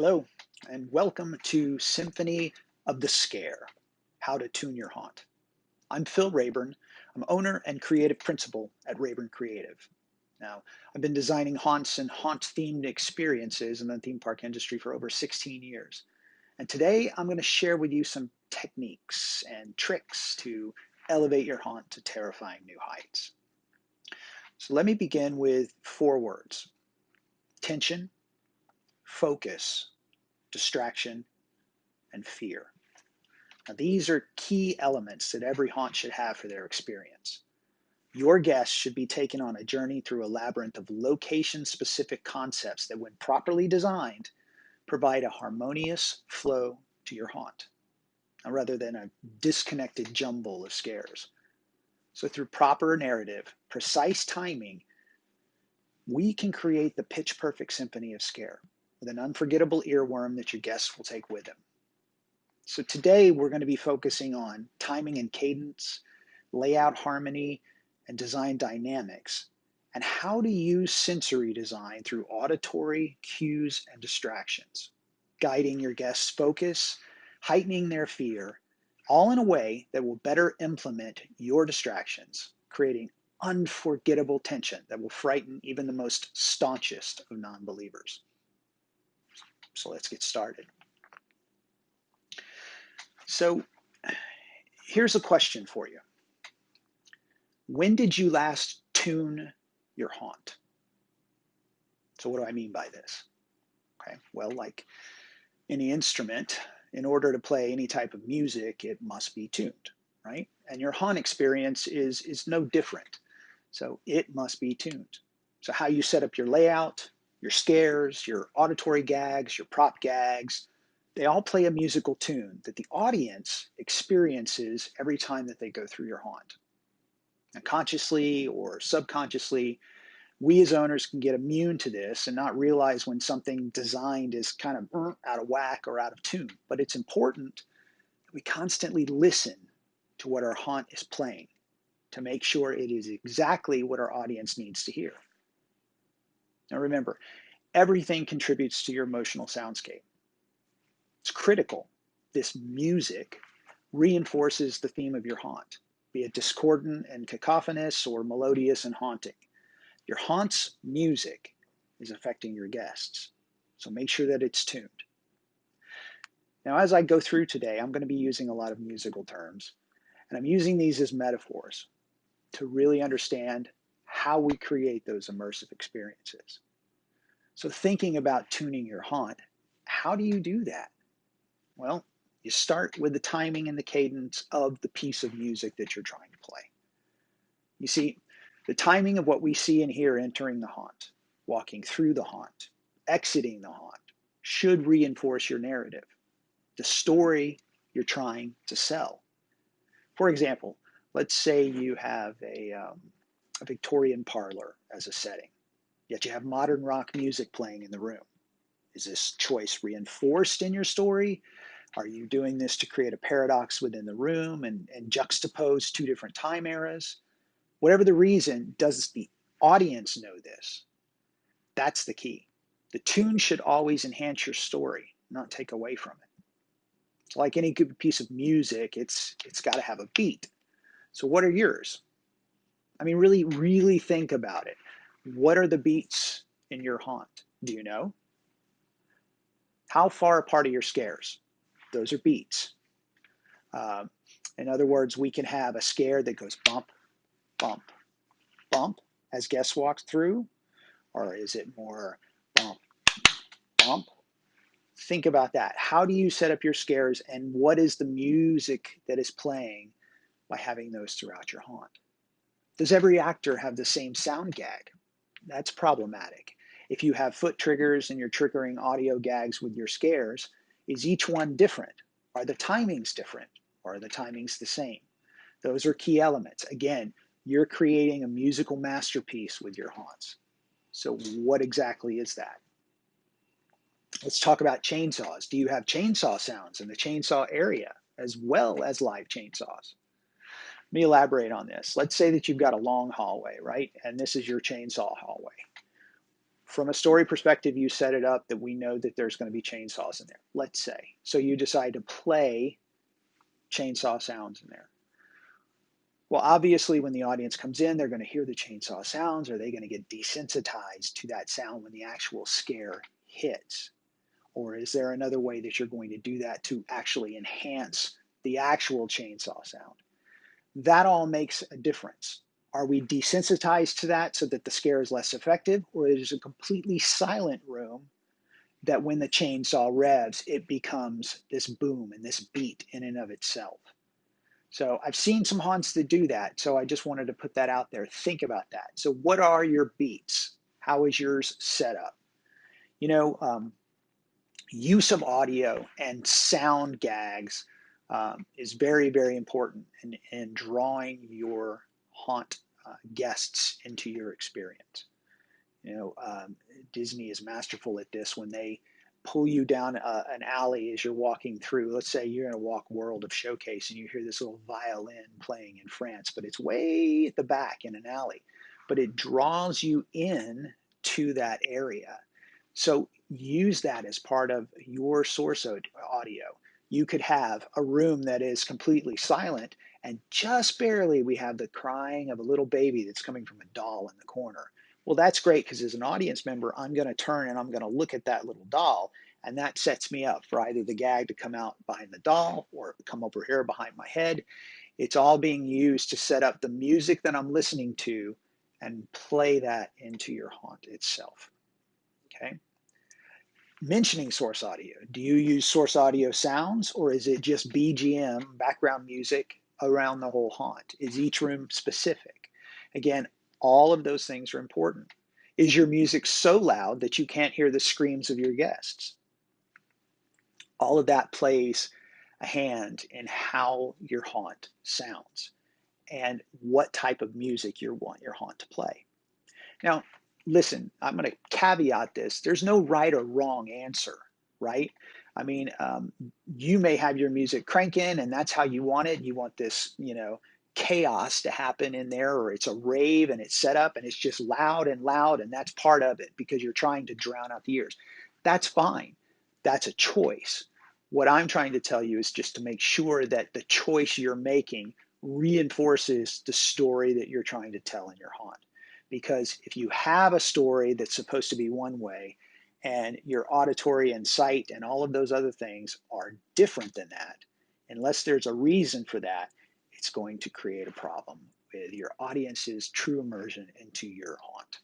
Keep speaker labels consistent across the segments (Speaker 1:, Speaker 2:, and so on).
Speaker 1: Hello, and welcome to Symphony of the Scare, How to Tune Your Haunt. I'm Phil Raybourn. I'm owner and creative principal at Raybourn Creative. Now, I've been designing haunts and haunt-themed experiences in the theme park industry for over 16 years. And today I'm going to share with you some techniques and tricks to elevate your haunt to terrifying new heights. So let me begin with four words: tension, focus, distraction, and fear. Now, these are key elements that every haunt should have for their experience. Your guests should be taken on a journey through a labyrinth of location-specific concepts that, when properly designed, provide a harmonious flow to your haunt, rather than a disconnected jumble of scares. So through proper narrative, precise timing, we can create the pitch-perfect symphony of scare with an unforgettable earworm that your guests will take with them. So today we're going to be focusing on timing and cadence, layout harmony, and design dynamics, and how to use sensory design through auditory cues and distractions, guiding your guests' focus, heightening their fear, all in a way that will better implement your distractions, creating unforgettable tension that will frighten even the most staunchest of non-believers. So let's get started. So here's a question for you. When did you last tune your haunt? So what do I mean by this? Okay, well, like any instrument, in order to play any type of music, it must be tuned, right? And your haunt experience is no different. So it must be tuned. So how you set up your layout, your scares, your auditory gags, your prop gags, they all play a musical tune that the audience experiences every time that they go through your haunt. And consciously or subconsciously, we as owners can get immune to this and not realize when something designed is kind of out of whack or out of tune. But it's important that we constantly listen to what our haunt is playing to make sure it is exactly what our audience needs to hear. Now remember, everything contributes to your emotional soundscape. It's critical. This music reinforces the theme of your haunt, be it discordant and cacophonous or melodious and haunting. Your haunt's music is affecting your guests, so make sure that it's tuned. Now, as I go through today, I'm going to be using a lot of musical terms, and I'm using these as metaphors to really understand how we create those immersive experiences. So thinking about tuning your haunt, how do you do that? Well, you start with the timing and the cadence of the piece of music that you're trying to play. You see, the timing of what we see and hear entering the haunt, walking through the haunt, exiting the haunt, should reinforce your narrative, the story you're trying to sell. For example, let's say you have a Victorian parlor as a setting, yet you have modern rock music playing in the room. Is this choice reinforced in your story? Are you doing this to create a paradox within the room and juxtapose two different time eras? Whatever the reason, does the audience know this? That's the key. The tune should always enhance your story, not take away from it. It's like any good piece of music, it's got to have a beat. So what are yours? I mean, really think about it. What are the beats in your haunt? Do you know? How far apart are your scares? Those are beats. Uh, in other words, we can have a scare that goes bump, bump, bump as guests walk through, or is it more bump, bump? Think about that. How do you set up your scares, and what is the music that is playing by having those throughout your haunt? Does every actor have the same sound gag? That's problematic. If you have foot triggers and you're triggering audio gags with your scares, is each one different? Are the timings different? Or are the timings the same? Those are key elements. Again, you're creating a musical masterpiece with your haunts. So what exactly is that? Let's talk about chainsaws. Do you have chainsaw sounds in the chainsaw area as well as live chainsaws? Let me elaborate on this. Let's say that you've got a long hallway, right? And this is your chainsaw hallway. from a story perspective, you set it up that we know that there's going to be chainsaws in there, let's say. So you decide to play chainsaw sounds in there. Well, obviously, when the audience comes in, they're going to hear the chainsaw sounds. Are they going to get desensitized to that sound when the actual scare hits? Or is there another way that you're going to do that to actually enhance the actual chainsaw sound? That all makes a difference. Are we desensitized to that so that the scare is less effective? Or is it a completely silent room that when the chainsaw revs, it becomes this boom and this beat in and of itself? So I've seen some haunts that do that. So I just wanted to put that out there. Think about that. So what are your beats? How is yours set up? You know, use of audio and sound gags is very, very important in drawing your haunt guests into your experience. You know, Disney is masterful at this when they pull you down an alley as you're walking through. Let's say you're going to walk World of Showcase and you hear this little violin playing in France, but it's way at the back in an alley. But it draws you in to that area. So use that as part of your source audio. You could have a room that is completely silent, and just barely we have the crying of a little baby that's coming from a doll in the corner. Well, that's great because as an audience member, I'm going to turn and I'm going to look at that little doll, and that sets me up for either the gag to come out behind the doll or come over here behind my head. It's all being used to set up the music that I'm listening to and play that into your haunt itself. Okay. Mentioning source audio. Do you use source audio sounds, or is it just BGM, background music, around the whole haunt? Is each room specific? Again, all of those things are important. Is your music so loud that you can't hear the screams of your guests? All of that plays a hand in how your haunt sounds and what type of music you want your haunt to play. Now, listen, I'm going to caveat this. There's no right or wrong answer, right? I mean, you may have your music cranking and that's how you want it. You want this, chaos to happen in there, or it's a rave and it's set up and it's just loud and that's part of it because you're trying to drown out the ears. That's fine. That's a choice. What I'm trying to tell you is just to make sure that the choice you're making reinforces the story that you're trying to tell in your haunt. Because if you have a story that's supposed to be one way and your auditory and sight and all of those other things are different than that, unless there's a reason for that, it's going to create a problem with your audience's true immersion into your haunt.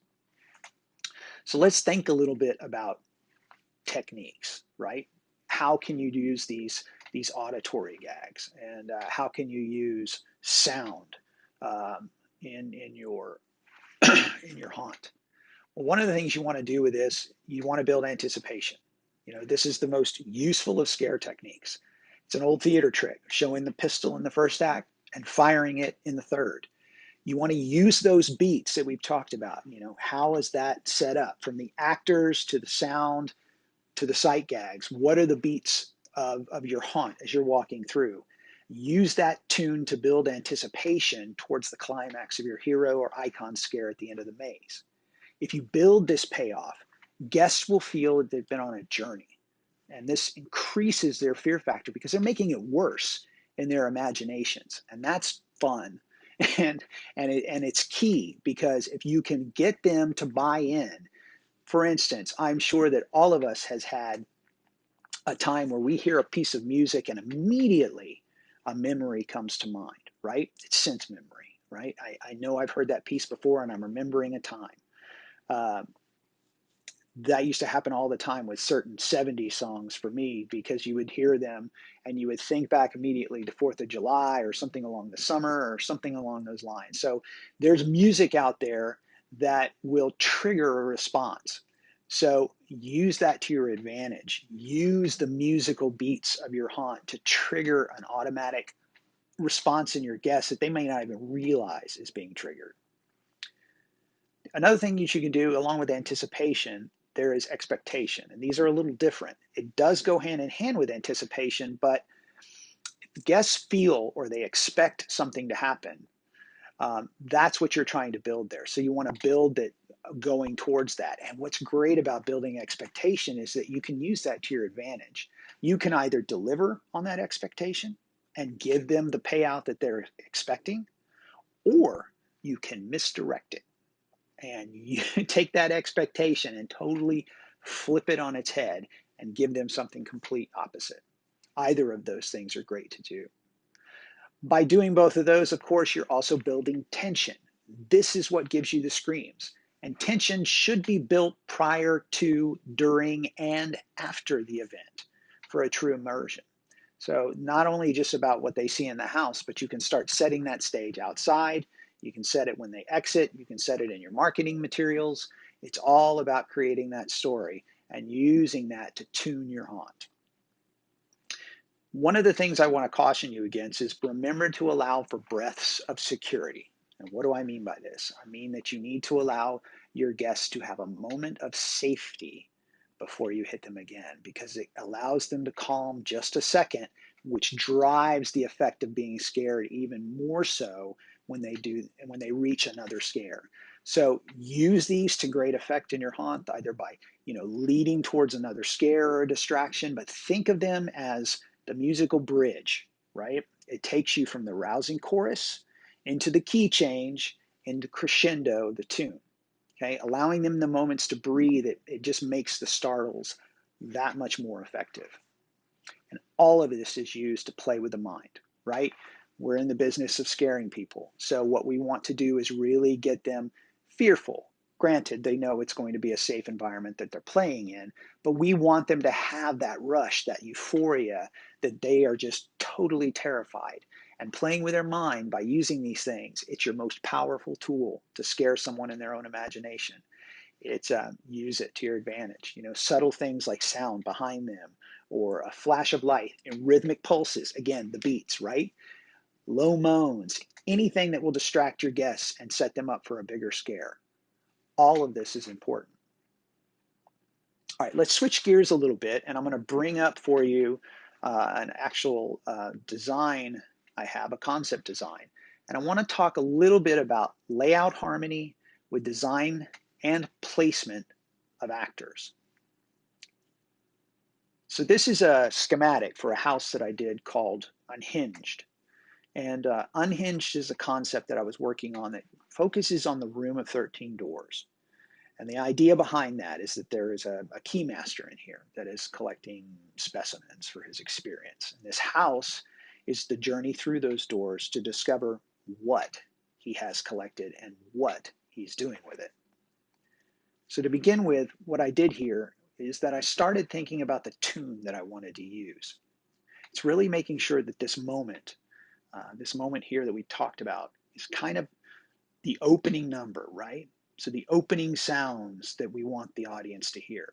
Speaker 1: So let's think a little bit about techniques, right? How can you use these auditory gags, and how can you use sound in your in your haunt? Well, one of the things you want to do with this, you want to build anticipation. This is the most useful of scare techniques. It's an old theater trick, showing the pistol in the first act and firing it in the third. You want to use those beats that we've talked about. How is that set up from the actors to the sound to the sight gags? What are the beats of your haunt as you're walking through? Use that tune to build anticipation towards the climax of your hero or icon scare at the end of the maze. If you build this payoff, guests will feel that they've been on a journey. And this increases their fear factor because they're making it worse in their imaginations. And that's fun. And it's key, because if you can get them to buy in, for instance, I'm sure that all of us has had a time where we hear a piece of music and immediately a memory comes to mind, right? It's sense memory, right? I know I've heard that piece before and I'm remembering a time. That used to happen all the time with certain 70s songs for me, because you would hear them and you would think back immediately to 4th of July or something along the summer or something along those lines. So there's music out there that will trigger a response. So use that to your advantage. Use the musical beats of your haunt to trigger an automatic response in your guests that they may not even realize is being triggered. Another thing you can do along with anticipation, there is expectation, and these are a little different. It does go hand in hand with anticipation, but if guests feel or they expect something to happen, that's what you're trying to build there. So you want to build that going towards that. And what's great about building expectation is that you can use that to your advantage. You can either deliver on that expectation and give them the payout that they're expecting, or you can misdirect it and you take that expectation and totally flip it on its head and give them something complete opposite. Either of those things are great to do. By doing both of those, of course, you're also building tension. This is what gives you the screams. And tension should be built prior to, during, and after the event for a true immersion. So not only just about what they see in the house, but you can start setting that stage outside. You can set it when they exit. You can set it in your marketing materials. It's all about creating that story and using that to tune your haunt. One of the things I want to caution you against is remember to allow for breaths of security. And what do I mean by this? I mean that you need to allow your guests to have a moment of safety before you hit them again, because it allows them to calm just a second, which drives the effect of being scared even more so when they reach another scare. So use these to great effect in your haunt, either by leading towards another scare or a distraction, but think of them as the musical bridge, right? It takes you from the rousing chorus into the key change, into crescendo of the tune. Okay, allowing them the moments to breathe, it just makes the startles that much more effective. And all of this is used to play with the mind, right? We're in the business of scaring people. So what we want to do is really get them fearful. Granted, they know it's going to be a safe environment that they're playing in, but we want them to have that rush, that euphoria, that they are just totally terrified. And playing with their mind by using these things, it's your most powerful tool to scare someone in their own imagination. It's use it to your advantage. Subtle things like sound behind them, or a flash of light and rhythmic pulses. Again, the beats, right? Low moans, anything that will distract your guests and set them up for a bigger scare. All of this is important. All right, let's switch gears a little bit, and I'm going to bring up for you an actual design. I have a concept design, and I want to talk a little bit about layout harmony with design and placement of actors. So this is a schematic for a house that I did called Unhinged. And Unhinged is a concept that I was working on that focuses on the room of 13 doors. And the idea behind that is that there is a keymaster in here that is collecting specimens for his experience. And this house is the journey through those doors to discover what he has collected and what he's doing with it. So to begin with, what I did here is that I started thinking about the tune that I wanted to use. It's really making sure that this moment here that we talked about, is kind of the opening number, right? So the opening sounds that we want the audience to hear.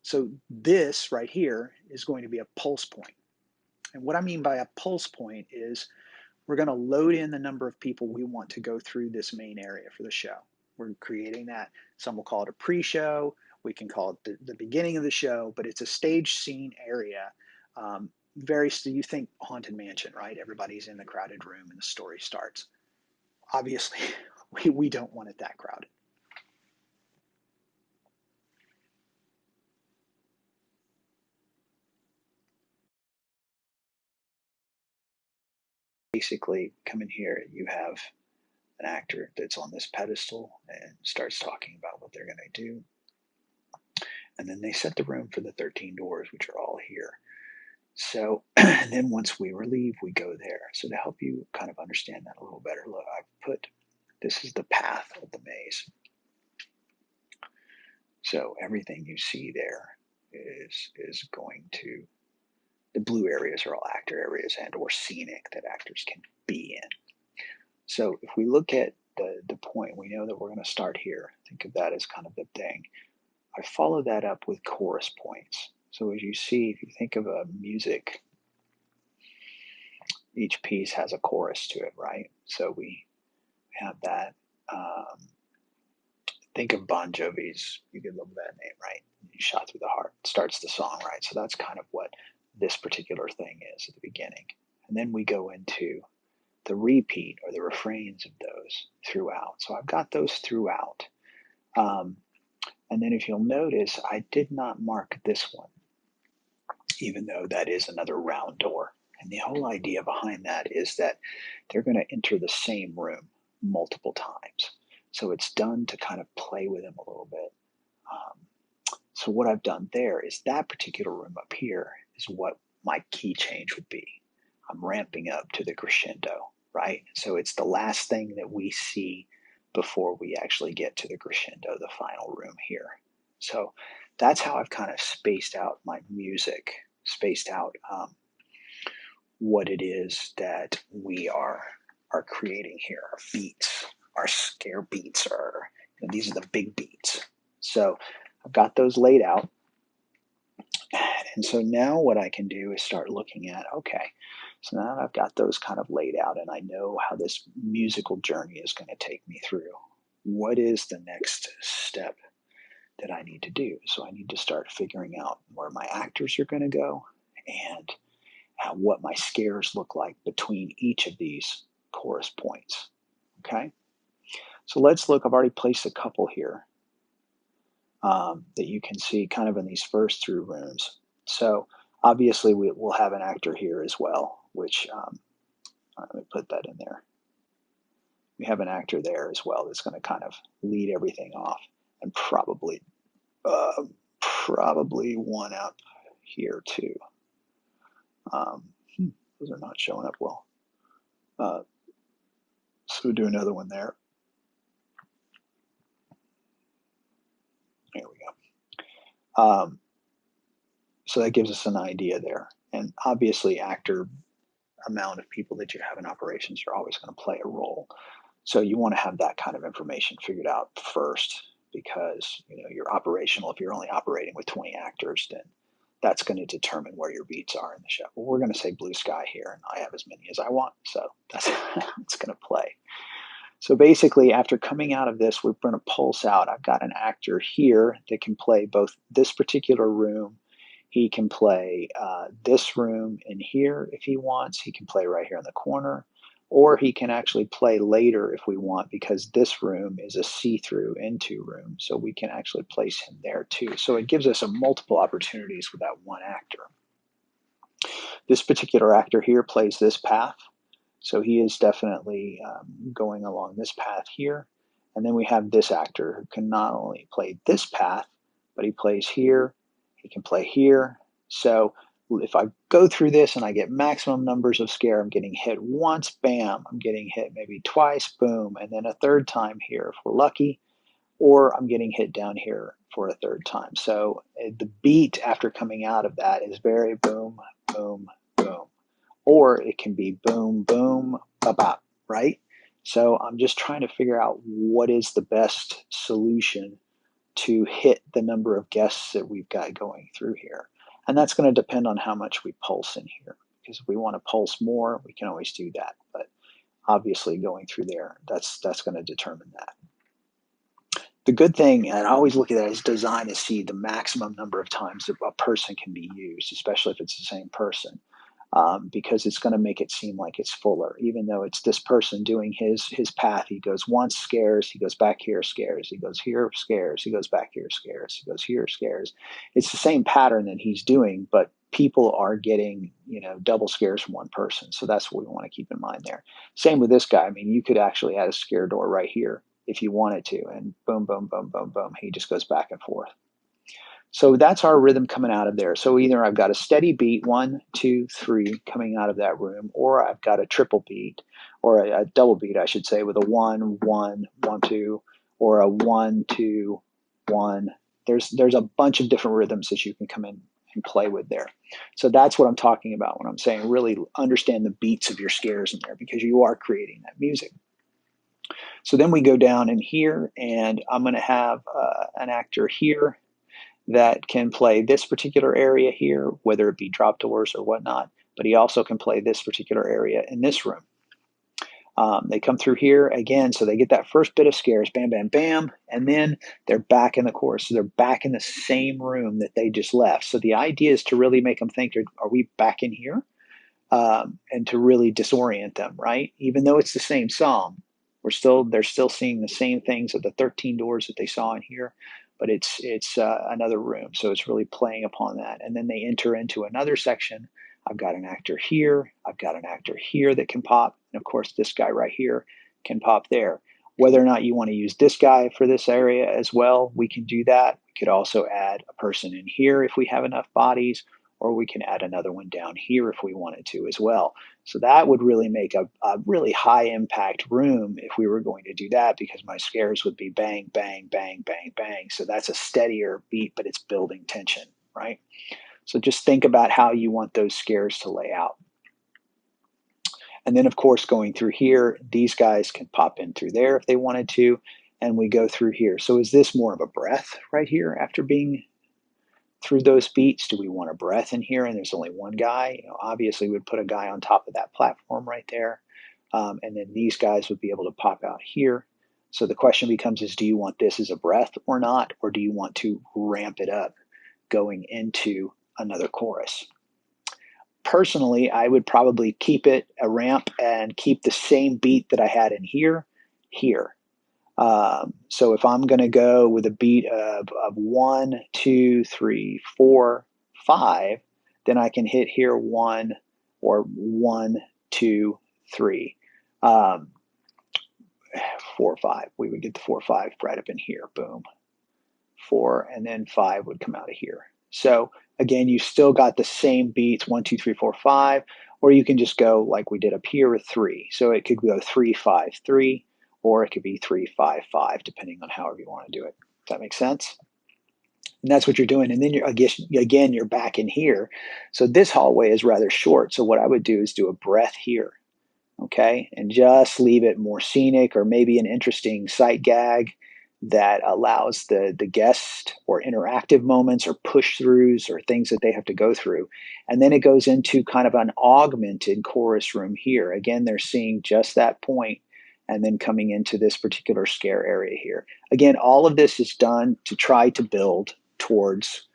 Speaker 1: So this right here is going to be a pulse point. And what I mean by a pulse point is we're going to load in the number of people we want to go through this main area for the show. We're creating that. Some will call it a pre-show. We can call it the beginning of the show, but it's a stage scene area. You think Haunted Mansion, right? Everybody's in the crowded room and the story starts. Obviously, we don't want it that crowded. Basically, come in here, you have an actor that's on this pedestal and starts talking about what they're going to do. And then they set the room for the 13 doors, which are all here. So, and then once we relieve, we go there. So to help you kind of understand that a little better, look, this is the path of the maze. So everything you see there is going to, the blue areas are all actor areas and or scenic that actors can be in. So if we look at the point, we know that we're going to start here. Think of that as kind of the thing. I follow that up with chorus points. So as you see, if you think of a music, each piece has a chorus to it, right? So we have that. Think of Bon Jovi's "You Could Love That Name," right? "Shot Through the Heart" starts the song, right? So that's kind of what this particular thing is at the beginning. And then we go into the repeat or the refrains of those throughout. So I've got those throughout. And then if you'll notice, I did not mark this one, even though that is another round door. And the whole idea behind that is that they're going to enter the same room multiple times. So it's done to kind of play with them a little bit. So what I've done there is that particular room up here is what my key change would be. I'm ramping up to the crescendo, right? So it's the last thing that we see before we actually get to the crescendo, the final room here. So that's how I've kind of spaced out my music, spaced out what it is that we are creating here. Our beats, our scare beats are, these are the big beats. So I've got those laid out. And so now what I can do is start looking at, okay, so now that I've got those kind of laid out and I know how this musical journey is going to take me through, what is the next step that I need to do? So I need to start figuring out where my actors are going to go and what my scares look like between each of these chorus points. Okay, so let's look. I've already placed a couple here that you can see kind of in these first three rooms. So obviously we'll have an actor here as well, which let me put that in there. We have an actor there as well that's going to kind of lead everything off, and probably one up here too. Those are not showing up well. So we'll do another one there. There we go. So that gives us an idea there. And obviously actor amount of people that you have in operations are always going to play a role. So you want to have that kind of information figured out first, because you're operational. If you're only operating with 20 actors, then that's going to determine where your beats are in the show. Well, we're going to say blue sky here, and I have as many as I want. So that's it's going to play. So basically, after coming out of this, we're going to pulse out. I've got an actor here that can play both this particular room. He can play this room in here if he wants. He can play right here in the corner. Or he can actually play later if we want, because this room is a see-through into room. So we can actually place him there too. So it gives us multiple opportunities with that one actor. This particular actor here plays this path. So he is definitely going along this path here. And then we have this actor who can not only play this path, but he plays here. He can play here. So if I go through this and I get maximum numbers of scare, I'm getting hit once, bam, I'm getting hit maybe twice, boom, and then a third time here if we're lucky, or I'm getting hit down here for a third time. So the beat after coming out of that is very boom, boom, boom. Or it can be boom, boom, ba-bop, right? So I'm just trying to figure out what is the best solution to hit the number of guests that we've got going through here. And that's going to depend on how much we pulse in here. Because if we want to pulse more, we can always do that. But obviously going through there, that's going to determine that. The good thing, and I always look at that as design, to see the maximum number of times that a person can be used, especially if it's the same person. Because it's going to make it seem like it's fuller, even though it's this person doing his path. He goes once, scares, he goes back here, scares, he goes here, scares, he goes back here, scares, he goes here, scares. It's the same pattern that he's doing, but people are getting double scares from one person. So that's what we want to keep in mind there. Same with this guy. I mean, you could actually add a scare door right here if you wanted to, and boom, boom, boom, boom, boom. He just goes back and forth. So that's our rhythm coming out of there. So either I've got a steady beat, 1, 2, 3, coming out of that room, or I've got a triple beat, or a double beat, I should say, with a 1, 1, 1, 2, or a 1, 2, 1. There's a bunch of different rhythms that you can come in and play with there. So that's what I'm talking about when I'm saying really understand the beats of your scares in there, because you are creating that music. So then we go down in here, and I'm going to have an actor here that can play this particular area here, whether it be drop doors or whatnot, but he also can play this particular area in this room. They come through here again, so they get that first bit of scares, bam, bam, bam, and then they're back in the chorus. So they're back in the same room that they just left. So the idea is to really make them think, are we back in here? And to really disorient them, right? Even though it's the same song, They're still seeing the same things at the 13 doors that they saw in here, but it's another room. So it's really playing upon that. And then they enter into another section. I've got an actor here. I've got an actor here that can pop. And of course, this guy right here can pop there. Whether or not you want to use this guy for this area as well, we can do that. We could also add a person in here if we have enough bodies, or we can add another one down here if we wanted to as well. So that would really make a really high impact room if we were going to do that, because my scares would be bang, bang, bang, bang, bang. So that's a steadier beat, but it's building tension, right? So just think about how you want those scares to lay out. And then, of course, going through here, these guys can pop in through there if they wanted to, and we go through here. So is this more of a breath right here after being through those beats? Do we want a breath in here and there's only one guy? Obviously, we'd put a guy on top of that platform right there. And then these guys would be able to pop out here. So the question becomes is, do you want this as a breath or not? Or do you want to ramp it up going into another chorus? Personally, I would probably keep it a ramp and keep the same beat that I had in here, here. So if I'm going to go with a beat of 1, 2, 3, 4, 5, then I can hit here 1 or 1, 2, 3, 4, 5. We would get the 4, 5 right up in here. Boom. 4, and then 5 would come out of here. So again, you still got the same beats, 1, 2, 3, 4, 5, or you can just go like we did up here with 3. So it could go 3, 5, 3, or it could be 3, 5, 5, depending on however you want to do it. Does that make sense? And that's what you're doing. And then again, you're back in here. So this hallway is rather short. So what I would do is do a breath here, okay? And just leave it more scenic, or maybe an interesting sight gag that allows the guest or interactive moments or push-throughs or things that they have to go through. And then it goes into kind of an augmented chorus room here. Again, they're seeing just that point and then coming into this particular scare area here. Again, all of this is done to try to build towards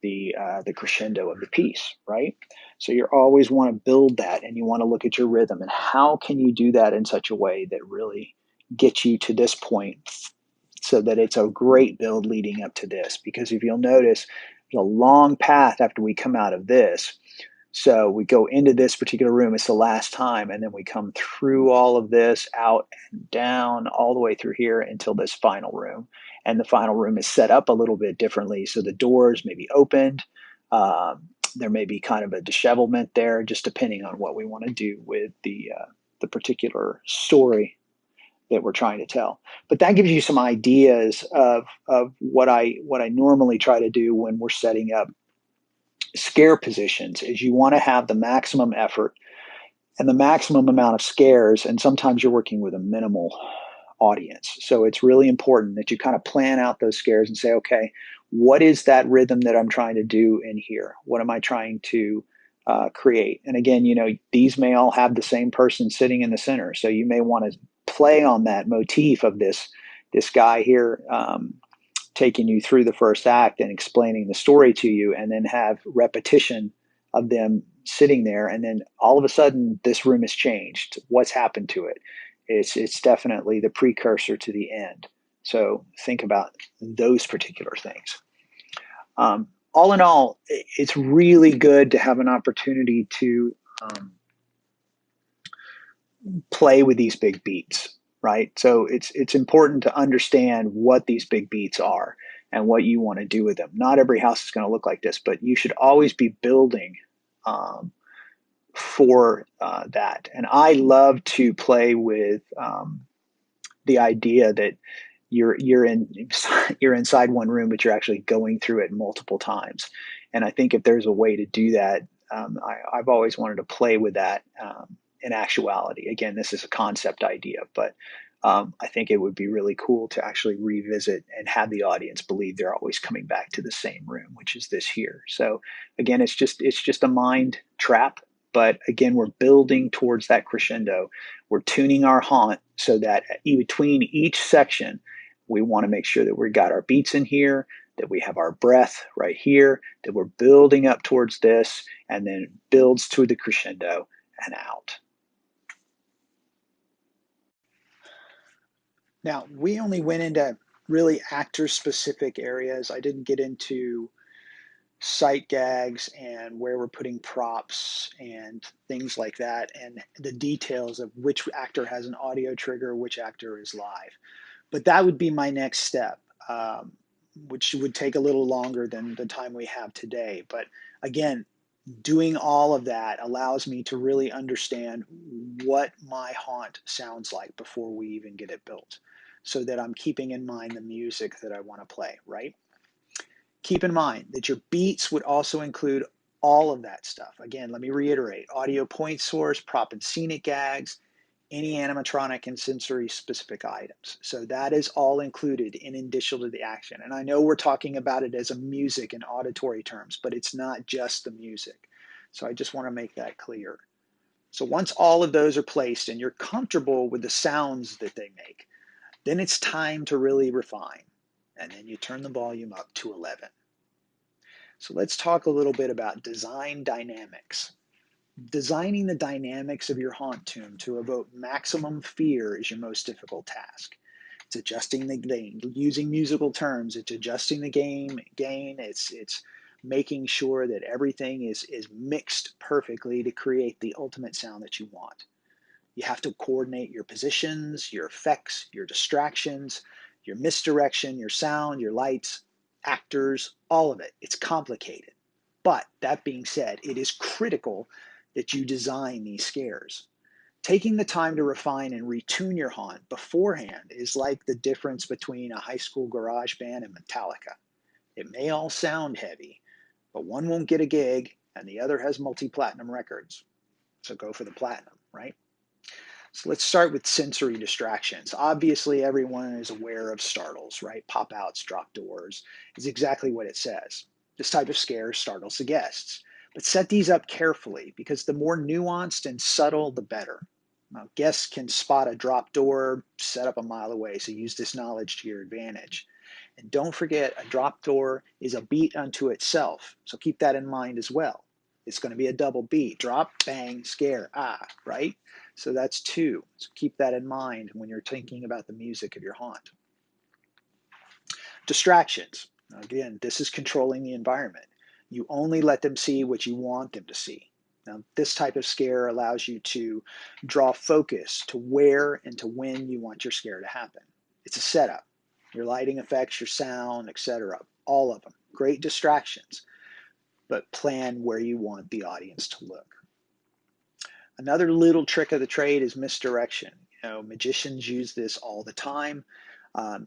Speaker 1: the crescendo of the piece, right? So you always want to build that, and you want to look at your rhythm and how can you do that in such a way that really gets you to this point, so that it's a great build leading up to this. Because if you'll notice, there's a long path after we come out of this. So we go into this particular room, it's the last time, and then we come through all of this, out and down, all the way through here until this final room. And the final room is set up a little bit differently. So the doors may be opened. There may be kind of a dishevelment there, just depending on what we want to do with the particular story that we're trying to tell. But that gives you some ideas of what I normally try to do when we're setting up scare positions. Is you want to have the maximum effort and the maximum amount of scares, and sometimes you're working with a minimal audience. So it's really important that you kind of plan out those scares and say, okay, what is that rhythm that I'm trying to do in here? What am I trying to create? And again, these may all have the same person sitting in the center. So you may want to play on that motif of this guy here taking you through the first act and explaining the story to you, and then have repetition of them sitting there, and then all of a sudden this room has changed. What's happened to it? It's definitely the precursor to the end. So think about those particular things. All in all, it's really good to have an opportunity to play with these big beats, right? So it's important to understand what these big beats are and what you want to do with them. Not every house is going to look like this, but you should always be building for that. And I love to play with the idea that you're inside one room, but you're actually going through it multiple times. And I think if there's a way to do that, I've always wanted to play with that. In actuality, again, this is a concept idea, but I think it would be really cool to actually revisit and have the audience believe they're always coming back to the same room, which is this here. So again, it's just a mind trap, but again, we're building towards that crescendo. We're tuning our haunt so that between each section, we want to make sure that we've got our beats in here, that we have our breath right here, that we're building up towards this, and then builds to the crescendo and out. Now, we only went into really actor-specific areas. I didn't get into sight gags and where we're putting props and things like that, and the details of which actor has an audio trigger, which actor is live. But that would be my next step, which would take a little longer than the time we have today. But again, doing all of that allows me to really understand what my haunt sounds like before we even get it built, so that I'm keeping in mind the music that I want to play, right? Keep in mind that your beats would also include all of that stuff. Again, let me reiterate: audio point source, prop and scenic gags, any animatronic and sensory specific items. So that is all included in addition to the action. And I know we're talking about it as a music and auditory terms, but it's not just the music. So I just want to make that clear. So once all of those are placed and you're comfortable with the sounds that they make, then it's time to really refine. And then you turn the volume up to 11. So let's talk a little bit about design dynamics. Designing the dynamics of your haunt tune to evoke maximum fear is your most difficult task. It's adjusting the gain, using musical terms. It's adjusting the gain. It's making sure that everything is mixed perfectly to create the ultimate sound that you want. You have to coordinate your positions, your effects, your distractions, your misdirection, your sound, your lights, actors, all of it. It's complicated. But that being said, it is critical that you design these scares. Taking the time to refine and retune your haunt beforehand is like the difference between a high school garage band and Metallica. It may all sound heavy, but one won't get a gig and the other has multi-platinum records. So go for the platinum, right? So let's start with sensory distractions. Obviously, everyone is aware of startles, right? Pop outs, drop doors is exactly what it says. This type of scare startles the guests. But set these up carefully because the more nuanced and subtle, the better. Now, guests can spot a drop door set up a mile away, so use this knowledge to your advantage. And don't forget, a drop door is a beat unto itself, so keep that in mind as well. It's going to be a double beat: drop, bang, scare, right? So that's two. So keep that in mind when you're thinking about the music of your haunt. Distractions. Again, this is controlling the environment. You only let them see what you want them to see. Now, this type of scare allows you to draw focus to where and to when you want your scare to happen. It's a setup. Your lighting effects, your sound, etc. All of them. Great distractions, but plan where you want the audience to look. Another little trick of the trade is misdirection. You know, magicians use this all the time.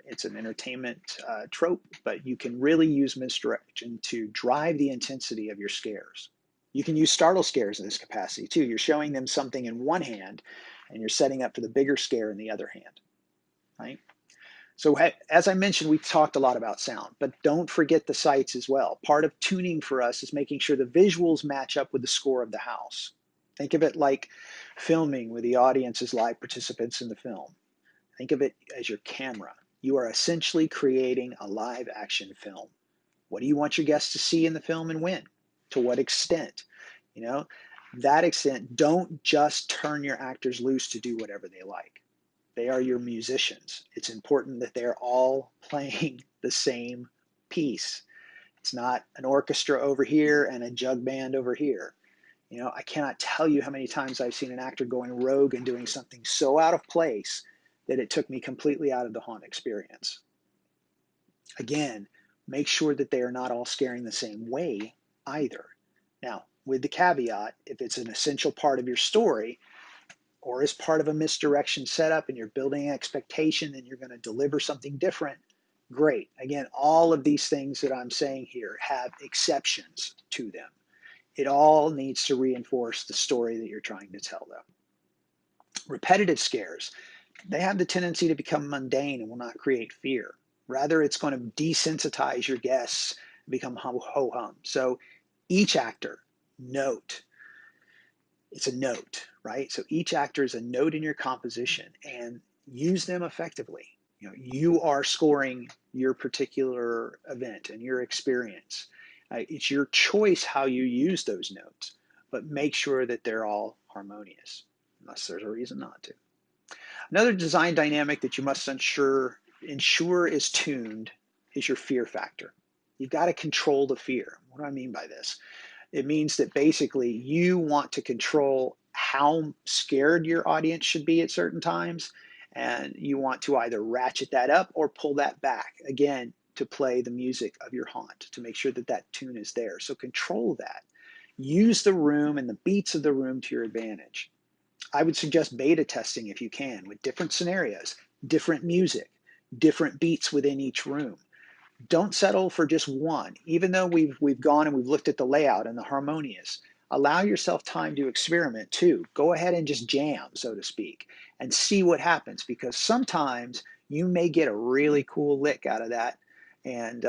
Speaker 1: It's an entertainment trope, but you can really use misdirection to drive the intensity of your scares. You can use startle scares in this capacity too. You're showing them something in one hand and you're setting up for the bigger scare in the other hand, right? So as I mentioned, we talked a lot about sound, but don't forget the sights as well. Part of tuning for us is making sure the visuals match up with the score of the house. Think of it like filming where the audience is live participants in the film. Think of it as your camera. You are essentially creating a live action film. What do you want your guests to see in the film and when? To what extent? You know, that extent, don't just turn your actors loose to do whatever they like. They are your musicians. It's important that they're all playing the same piece. It's not an orchestra over here and a jug band over here. You know, I cannot tell you how many times I've seen an actor going rogue and doing something so out of place that it took me completely out of the haunt experience. Again, make sure that they are not all scaring the same way either. Now, with the caveat, if it's an essential part of your story, or as part of a misdirection setup and you're building an expectation and you're going to deliver something different, great. Again, all of these things that I'm saying here have exceptions to them. It all needs to reinforce the story that you're trying to tell them. Repetitive scares, they have the tendency to become mundane and will not create fear. Rather, it's going to desensitize your guests and become ho-hum. So each actor, note, it's a note, right? So each actor is a note in your composition and use them effectively. You know, you are scoring your particular event and your experience. It's your choice how you use those notes, but make sure that they're all harmonious, unless there's a reason not to. Another design dynamic that you must ensure is tuned is your fear factor. You've got to control the fear. What do I mean by this? It means that basically you want to control how scared your audience should be at certain times, and you want to either ratchet that up or pull that back, again, to play the music of your haunt, to make sure that that tune is there. So control that. Use the room and the beats of the room to your advantage. I would suggest beta testing if you can, with different scenarios, different music, different beats within each room. Don't settle for just one. Even though we've gone and we've looked at the layout and the harmonious, allow yourself time to experiment too. Go ahead and just jam, so to speak, and see what happens, because sometimes you may get a really cool lick out of that, and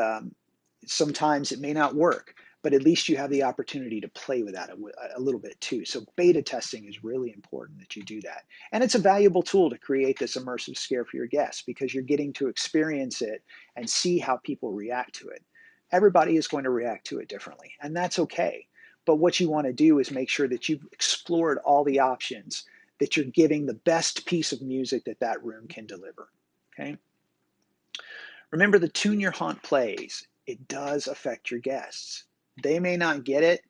Speaker 1: sometimes it may not work, but at least you have the opportunity to play with that a little bit too. So beta testing is really important that you do that. And it's a valuable tool to create this immersive scare for your guests, because you're getting to experience it and see how people react to it. Everybody is going to react to it differently, and that's okay. But what you want to do is make sure that you've explored all the options, that you're giving the best piece of music that that room can deliver. Okay? Remember, the tune your haunt plays, it does affect your guests. They may not get it.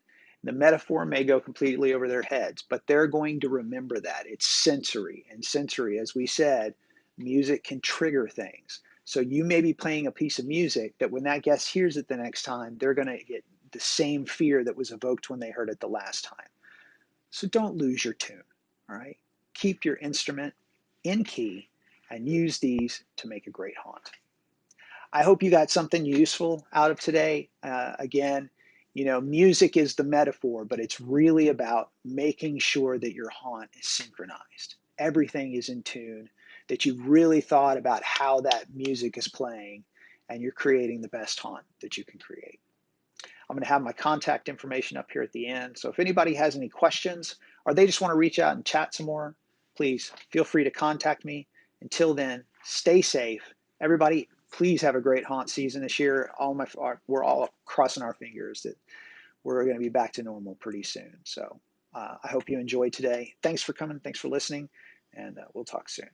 Speaker 1: The metaphor may go completely over their heads, but they're going to remember that. It's sensory. And sensory, as we said, music can trigger things. So you may be playing a piece of music that when that guest hears it the next time, they're going to get the same fear that was evoked when they heard it the last time. So don't lose your tune, all right? Keep your instrument in key and use these to make a great haunt. I hope you got something useful out of today. Again, music is the metaphor, but it's really about making sure that your haunt is synchronized. Everything is in tune, that you've really thought about how that music is playing, and you're creating the best haunt that you can create. I'm going to have my contact information up here at the end. So if anybody has any questions or they just want to reach out and chat some more, please feel free to contact me. Until then, stay safe. Everybody, please have a great haunt season this year. We're all crossing our fingers that we're going to be back to normal pretty soon. So I hope you enjoyed today. Thanks for coming. Thanks for listening. And we'll talk soon.